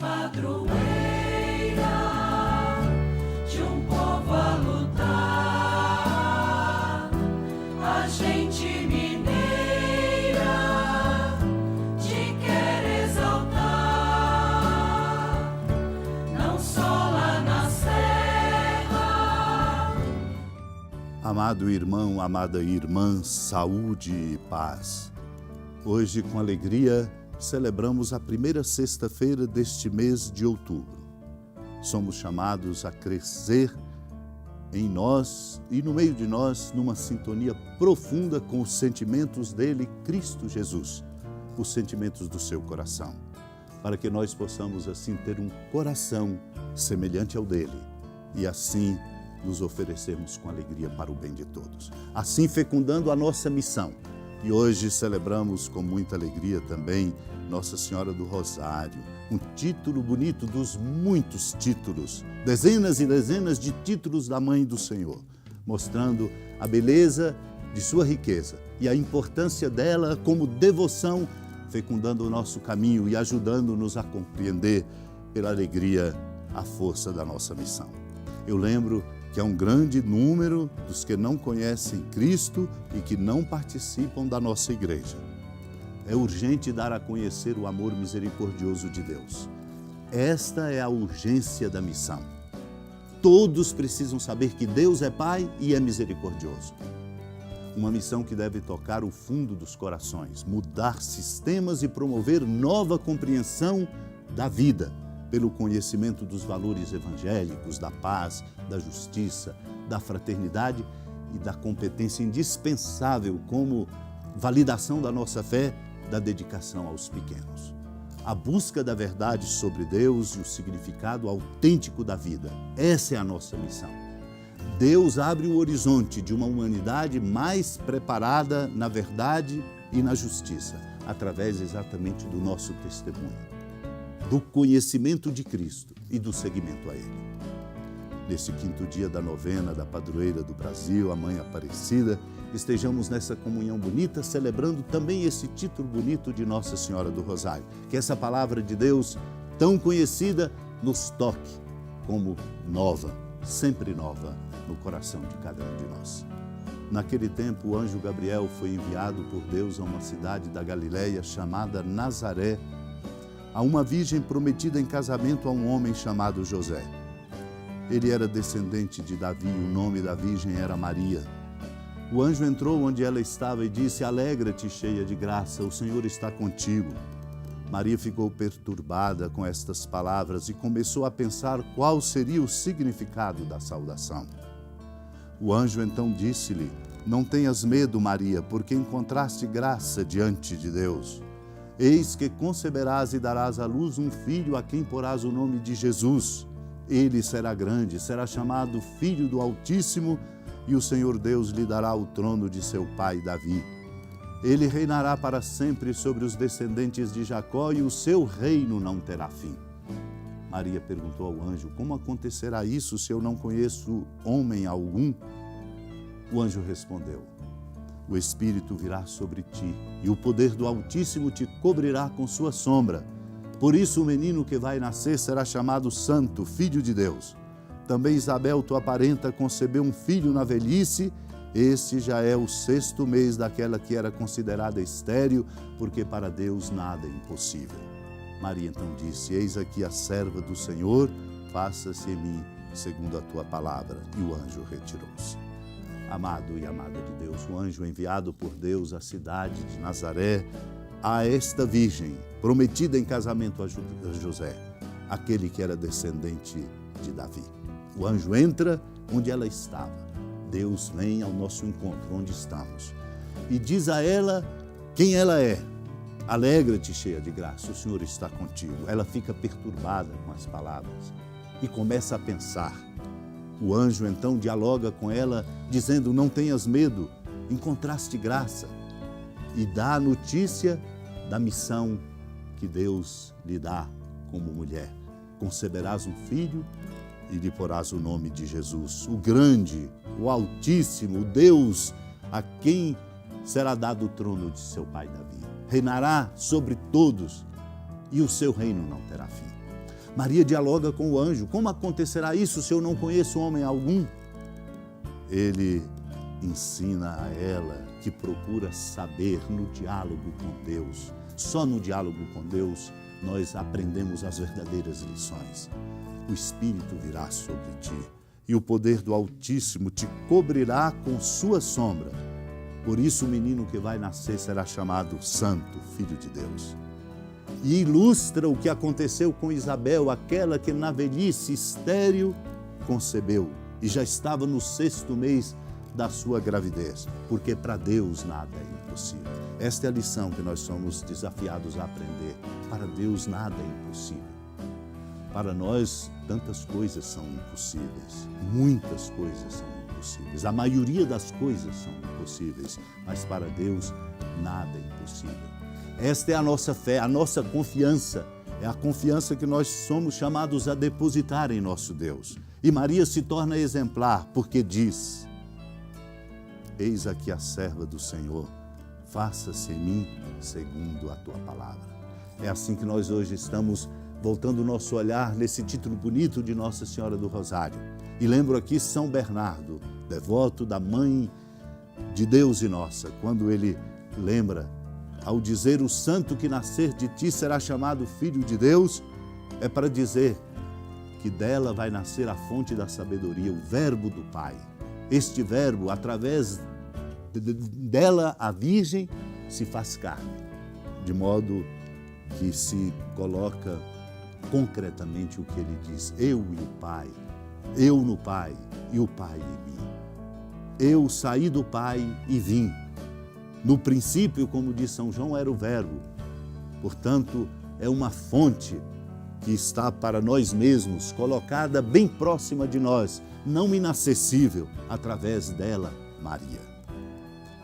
padroeira de um povo a lutar, a gente mineira te quer exaltar, não só lá na serra. Amado irmão, amada irmã, saúde e paz. Hoje, com alegria, celebramos a primeira sexta-feira deste mês de outubro. Somos chamados a crescer em nós e no meio de nós numa sintonia profunda com os sentimentos dele, Cristo Jesus, os sentimentos do seu coração, para que nós possamos assim ter um coração semelhante ao dele e assim nos oferecermos com alegria para o bem de todos, assim fecundando a nossa missão. E hoje celebramos com muita alegria também Nossa Senhora do Rosário, um título bonito dos muitos títulos, dezenas e dezenas de títulos da Mãe do Senhor, mostrando a beleza de sua riqueza e a importância dela como devoção, fecundando o nosso caminho e ajudando-nos a compreender pela alegria a força da nossa missão. Eu lembro que é um grande número dos que não conhecem Cristo e que não participam da nossa igreja. É urgente dar a conhecer o amor misericordioso de Deus. Esta é a urgência da missão. Todos precisam saber que Deus é Pai e é misericordioso. Uma missão que deve tocar o fundo dos corações, mudar sistemas e promover nova compreensão da vida, pelo conhecimento dos valores evangélicos, da paz, da justiça, da fraternidade e da competência indispensável como validação da nossa fé, da dedicação aos pequenos. A busca da verdade sobre Deus e o significado autêntico da vida. Essa é a nossa missão. Deus abre o horizonte de uma humanidade mais preparada na verdade e na justiça, através exatamente do nosso testemunho, do conhecimento de Cristo e do seguimento a Ele. Nesse quinto dia da novena da padroeira do Brasil, a Mãe Aparecida, estejamos nessa comunhão bonita, celebrando também esse título bonito de Nossa Senhora do Rosário. Que essa palavra de Deus, tão conhecida, nos toque como nova, sempre nova, no coração de cada um de nós. Naquele tempo, o anjo Gabriel foi enviado por Deus a uma cidade da Galileia chamada Nazaré, a uma virgem prometida em casamento a um homem chamado José. Ele era descendente de Davi e o nome da virgem era Maria. O anjo entrou onde ela estava e disse: "Alegra-te, cheia de graça, o Senhor está contigo." Maria ficou perturbada com estas palavras e começou a pensar qual seria o significado da saudação. O anjo então disse-lhe: "Não tenhas medo, Maria, porque encontraste graça diante de Deus. Eis que conceberás e darás à luz um filho a quem porás o nome de Jesus. Ele será grande, será chamado Filho do Altíssimo, e o Senhor Deus lhe dará o trono de seu pai Davi. Ele reinará para sempre sobre os descendentes de Jacó e o seu reino não terá fim." Maria perguntou ao anjo: "Como acontecerá isso se eu não conheço homem algum?" O anjo respondeu: "O Espírito virá sobre ti, e o poder do Altíssimo te cobrirá com sua sombra. Por isso o menino que vai nascer será chamado Santo, Filho de Deus. Também Isabel, tua parenta, concebeu um filho na velhice. Este já é o 6º mês daquela que era considerada estéril, porque para Deus nada é impossível." Maria então disse: "Eis aqui a serva do Senhor, faça-se em mim segundo a tua palavra." E o anjo retirou-se. Amado e amada de Deus, o anjo enviado por Deus à cidade de Nazaré, a esta virgem, prometida em casamento a José, aquele que era descendente de Davi. O anjo entra onde ela estava. Deus vem ao nosso encontro, onde estamos, e diz a ela quem ela é. "Alegra-te, cheia de graça, o Senhor está contigo." Ela fica perturbada com as palavras e começa a pensar. O anjo então dialoga com ela, dizendo: "Não tenhas medo, encontraste graça." E dá a notícia da missão que Deus lhe dá como mulher. "Conceberás um filho e lhe porás o nome de Jesus, o grande, o Altíssimo, o Deus, a quem será dado o trono de seu pai Davi. Reinará sobre todos e o seu reino não terá fim." Maria dialoga com o anjo. Como acontecerá isso se eu não conheço homem algum? Ele ensina a ela que procura saber no diálogo com Deus. Só no diálogo com Deus nós aprendemos as verdadeiras lições. O Espírito virá sobre ti e o poder do Altíssimo te cobrirá com sua sombra. Por isso o menino que vai nascer será chamado Santo, Filho de Deus. E ilustra o que aconteceu com Isabel, aquela que na velhice estéril concebeu e já estava no 6º mês da sua gravidez, porque para Deus nada é impossível. Esta é a lição que nós somos desafiados a aprender. Para Deus nada é impossível. Para nós, tantas coisas são impossíveis, muitas coisas são impossíveis. A maioria das coisas são impossíveis, mas para Deus nada é impossível. Esta é a nossa fé, a nossa confiança. É a confiança que nós somos chamados a depositar em nosso Deus. E Maria se torna exemplar, porque diz: eis aqui a serva do Senhor, faça-se em mim segundo a tua palavra. É assim que nós hoje estamos voltando o nosso olhar nesse título bonito de Nossa Senhora do Rosário. E lembro aqui São Bernardo, devoto da Mãe de Deus e nossa, quando ele lembra, ao dizer: o santo que nascer de ti será chamado Filho de Deus, é para dizer que dela vai nascer a fonte da sabedoria, o Verbo do Pai. Este Verbo, através dela, a Virgem se faz carne, de modo que se coloca concretamente o que ele diz: eu e o Pai, eu no Pai e o Pai em mim. Eu saí do Pai e vim. No princípio, como diz São João, era o Verbo. Portanto, é uma fonte que está para nós mesmos, colocada bem próxima de nós, não inacessível, através dela, Maria.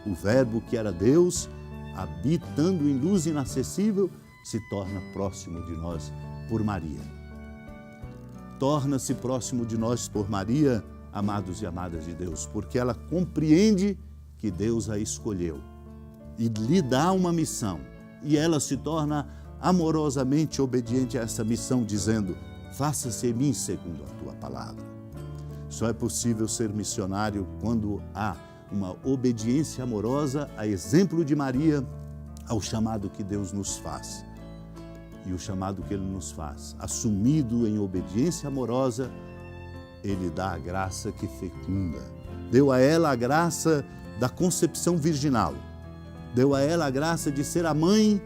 O Verbo que era Deus, habitando em luz inacessível, se torna próximo de nós por Maria. Torna-se próximo de nós por Maria, amados e amadas de Deus, porque ela compreende que Deus a escolheu e lhe dá uma missão, e ela se torna amorosamente obediente a essa missão, dizendo: faça-se em mim segundo a tua palavra. Só é possível ser missionário quando há uma obediência amorosa, a exemplo de Maria, ao chamado que Deus nos faz. E o chamado que Ele nos faz, assumido em obediência amorosa, Ele dá a graça que fecunda. Deu a ela a graça da concepção virginal. Deu a ela a graça de ser a mãe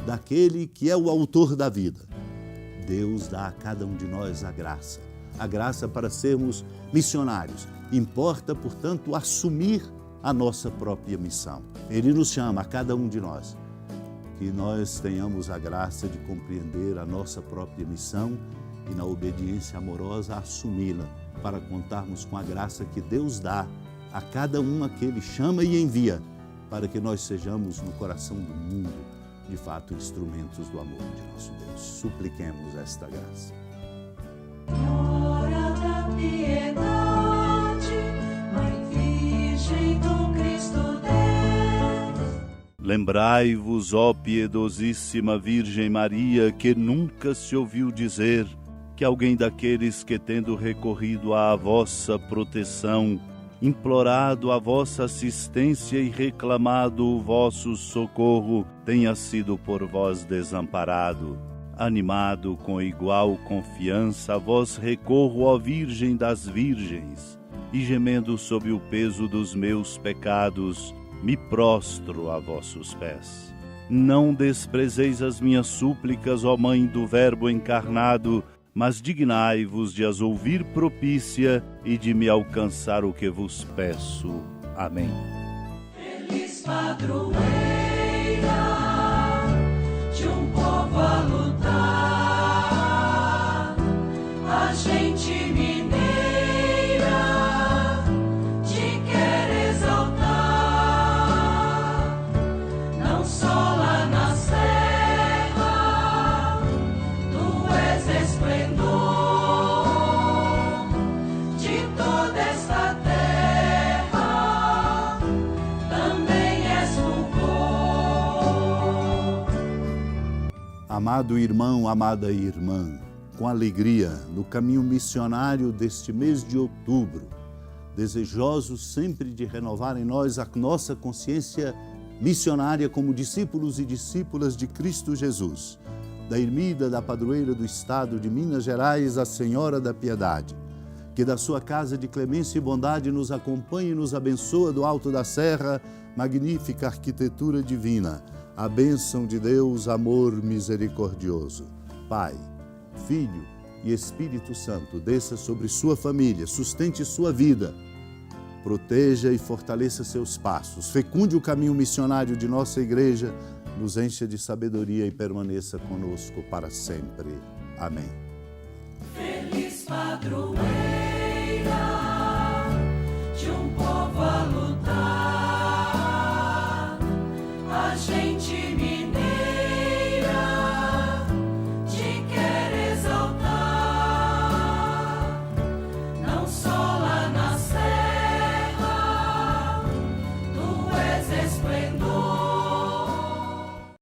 daquele que é o autor da vida. Deus dá a cada um de nós a graça para sermos missionários. Importa, portanto, assumir a nossa própria missão. Ele nos chama, a cada um de nós, que nós tenhamos a graça de compreender a nossa própria missão e, na obediência amorosa, assumi-la, para contarmos com a graça que Deus dá a cada um a que Ele chama e envia, para que nós sejamos, no coração do mundo, de fato, instrumentos do amor de nosso Deus. Supliquemos esta graça. Senhora da piedade, Mãe Virgem do Cristo Deus. Lembrai-vos, ó piedosíssima Virgem Maria, que nunca se ouviu dizer que alguém daqueles que, tendo recorrido à vossa proteção, implorado a vossa assistência e reclamado o vosso socorro, tenha sido por vós desamparado. Animado com igual confiança, a vós recorro, ó Virgem das Virgens, e gemendo sob o peso dos meus pecados, me prostro a vossos pés. Não desprezeis as minhas súplicas, ó Mãe do Verbo encarnado, mas dignai-vos de as ouvir propícia e de me alcançar o que vos peço. Amém. Feliz padroeira de um povo a lutar, a gente mineira te quer exaltar, não só lá na serra, tu és esplendor de toda esta terra, também és fulgor. Amado irmão, amada irmã, com alegria no caminho missionário deste mês de outubro, desejosos sempre de renovar em nós a nossa consciência missionária como discípulos e discípulas de Cristo Jesus, da ermida da padroeira do estado de Minas Gerais, a Senhora da Piedade, que da sua casa de clemência e bondade nos acompanhe e nos abençoa do alto da serra, magnífica arquitetura divina, a bênção de Deus, amor misericordioso. Pai, Filho e Espírito Santo, desça sobre sua família, sustente sua vida, proteja e fortaleça seus passos, fecunde o caminho missionário de nossa igreja, nos encha de sabedoria e permaneça conosco para sempre. Amém. Feliz padroeira de um povo